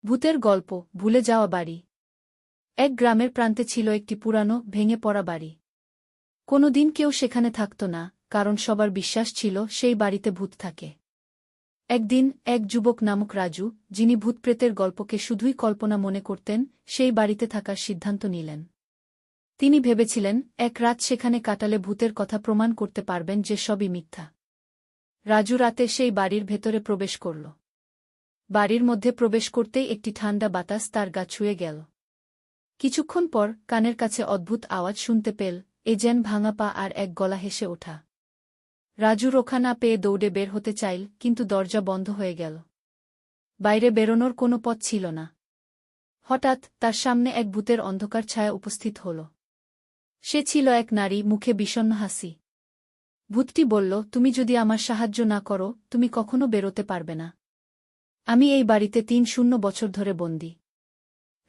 ভূতের গল্প, ভুলে যাওয়া বাড়ি। এক গ্রামের প্রান্তে ছিল একটি পুরানো, ভেঙে পড়া বাড়ি। কোনোদিন কেউ সেখানে থাকত না, কারণ সবার বিশ্বাস ছিল সেই বাড়িতে ভূত থাকে। একদিন এক যুবক নামক রাজু, যিনি ভূতপ্রেতের গল্পকে শুধুই কল্পনা মনে করতেন, সেই বাড়িতে থাকার সিদ্ধান্ত নিলেন। তিনি ভেবেছিলেন, এক রাত সেখানে কাটালে ভূতের কথা প্রমাণ করতে পারবেন যে সবই মিথ্যা। রাজু রাতে সেই বাড়ির ভেতরে প্রবেশ করল। বাড়ির মধ্যে প্রবেশ করতেই একটি ঠান্ডা বাতাস তার গা ছুঁয়ে গেল। কিছুক্ষণ পর কানের কাছে অদ্ভুত আওয়াজ শুনতে পেল, এ যেন ভাঙা পা আর এক গলা হেসে ওঠা। রাজু রক্ষা না পেয়ে দৌড়ে বের হতে চাইল, কিন্তু দরজা বন্ধ হয়ে গেল। বাইরে বেরোনোর কোনো পথ ছিল না। হঠাৎ তার সামনে এক ভূতের অন্ধকার ছায়া উপস্থিত হল। সে ছিল এক নারী, মুখে বিষণ্ণ হাসি। ভূতটি বলল, তুমি যদি আমার সাহায্য না করো, তুমি কখনো বেরোতে পারবে না। আমি এই বাড়িতে ৩০ বছর ধরে বন্দী।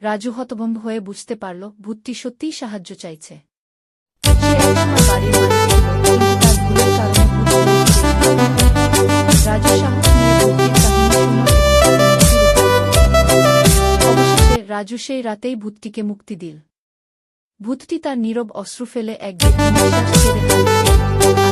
রাজু হতভম্ব হয়ে বুঝতে পারল, ভূতটি সত্যিই সাহায্য চাইছে। সে একসময় বাড়ির মালিক ছিল, কিন্তু তার ভুলের কারণে ভূত হয়ে গিয়েছিল। রাজু সাহস নিয়ে ভূতটির কাহিনী শুনল এবং তাকে মুক্তির উপায় বলল। অবশেষে রাজু সেই রাতেই ভূতটিকে মুক্তি দিল। ভূতটি তার নীরব অশ্রু ফেলে এক গভীর নিঃশ্বাস ছেড়ে হারিয়ে গেল।